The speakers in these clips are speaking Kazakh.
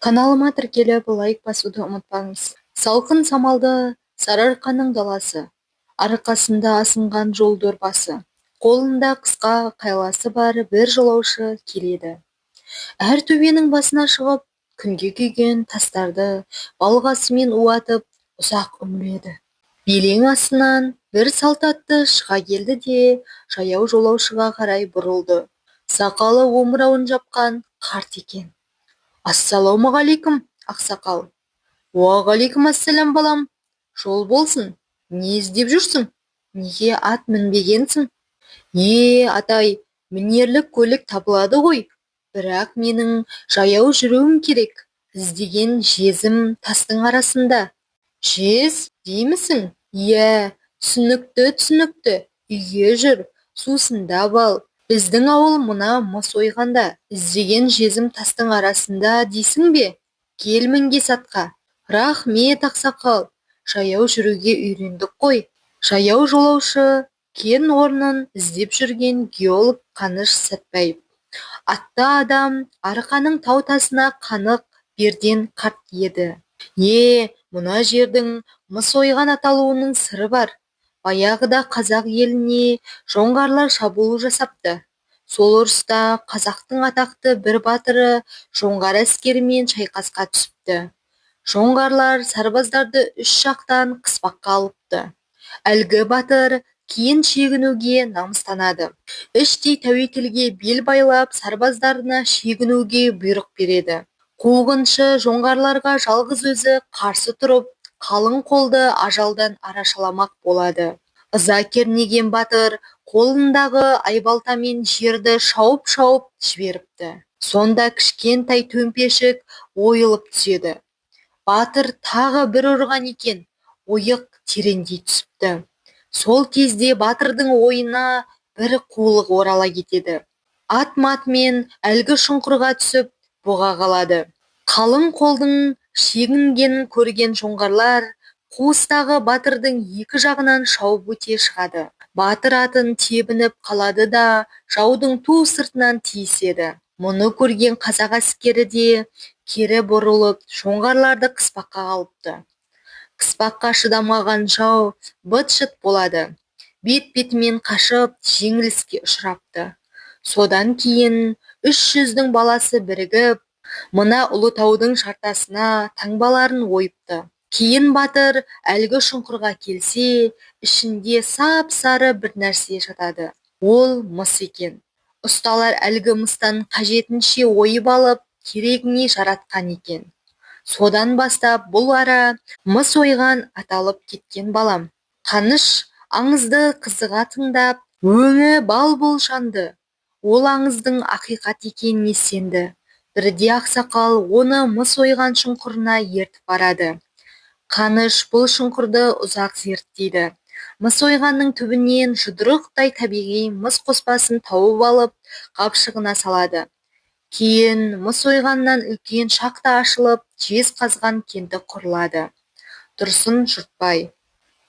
Каналыма тіркеліп лайк басуды ұмытпаңыз. Салқын самалды сарыарқаның даласы, арқасында асынған жол дорбасы, қолында қысқа қайласы бар бір жолаушы келеді. Әр төбенің басына шығып, күнге күйген тастарды балғасымен уатып ұзақ үңіледі. Белең астынан бір салт атты шыға келді де, жаяу жолаушыға қарай бұрылды. Сақалы омырауын жапқан қарт екен. Ассалаумағалейкум, ақсақал. Уағалейкум ассалам, балам. Жол болсын. Не іздеп жүрсің? Неге ат мінбегенсің? Атай, мінерлік көлік табылады ғой. Бірақ менің жаяу жүруім керек. Іздеген жезім тастың арасында. Жез деймісің? Түсінікті. Үйге жүр, сусындап ал. Біздің ауыл мұна мыс ойғанда. Іздеген жезім тастың арасында дейсің бе? Кел мінге сатқа. Рахмет, ақсақал. Жаяу жүруге үйрендік қой. Жаяу жолаушы кен орнын іздеп жүрген геолог Қаныш Сәтбаев. Атты адам арқаның тау тасына қанық берден қарт еді. Мұна жердің мыс ойған аталуының сыры бар. Баяғыда қазақ еліне жоңғарлар шабуыл жасапты. Сол ұрыста қазақтың атақты бір батыры жоңғар әскерімен шайқасқа түсіпті. Жоңғарлар сарбаздарды үш жақтан қыспаққа алыпты. Әлгі батыр кейін шегінуге намыстанады. Іштей тәуекелге бел байлап, сарбаздарына шегінуге бұйрық береді. Қуғыншы жоңғарларға жалғыз өзі қарсы тұрып, қалың қолды ажалдан арашаламақ болады. Ыза кернеген батыр қолындағы айбалтамен жерді шауып жіберіпті. Сонда кішкентай төмпешік ойылып түседі. Батыр тағы бір ұрған екен, ойық тереңдей түсіпті. Сол кезде батырдың ойына бір қулық орала кетеді. Ат-матымен әлгі шұңқырға түсіп бұға қалады. Қалың қолдың шегінгенін көрген жоңғарлар қуыстағы батырдың екі жағынан шауып өте шығады. Батыр атын тебініп қалады да жаудың ту сыртынан тиіседі. Мұны көрген қазақ әскері де кері бұрылып жоңғарларды қыспаққа алыпты. Қыспаққа шыдамаған жау быт-шыт болады. Бет-бетімен қашып жеңіліске ұшырапты. Содан кейін 300-дің баласы бірігіп, мына Ұлытаудың жартасына таңбаларын ойыпты. Кейін батыр әлгі шұңқырға келсе, ішінде сап-сары бір нәрсе жатады. Ол мыс екен. Ұсталар әлгі мыстан қажетінше ойып алып, керегіне жаратқан екен. Содан бастап бұл ара мыс ойған аталып кеткен балам. Қаныш аңызды қызыға тыңдап, өңі бал-бұл жанды. Ол аңыздың ақиқат екеніне сенді. Бірде ақсақал оны мыс ойған шұңқырына ертіп барады. Қаныш бұл шұңқырды ұзақ зерттейді. Мыс ойғанның түбінен жұдырықтай табиғи мыс қоспасын тауып алып, қапшығына салады. Кейін мыс ойғаннан үлкен шахта ашылып, жез қазған кенті құрылады. Тұрсын Жұртбай.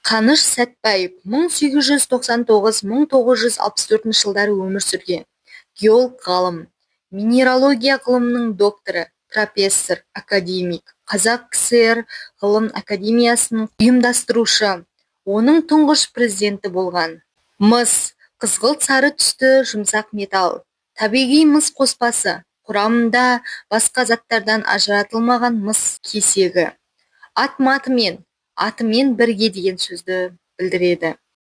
Қаныш Сәтбаев 1899-1964 жылдары өмір сүрген. Геолог ғалым, минералогия ғылымының докторы, профессор, академик, Қазақ КСР ғылым академиясының ұйымдастырушы. Оның тұңғыш президенті болған. Мыс қызғылт сары түсті жұмсақ металл. Табиғи мыс қоспасы. Құрамында басқа заттардан ажыратылмаған мыс кесегі. Атымен бірге деген сөзді білдіреді.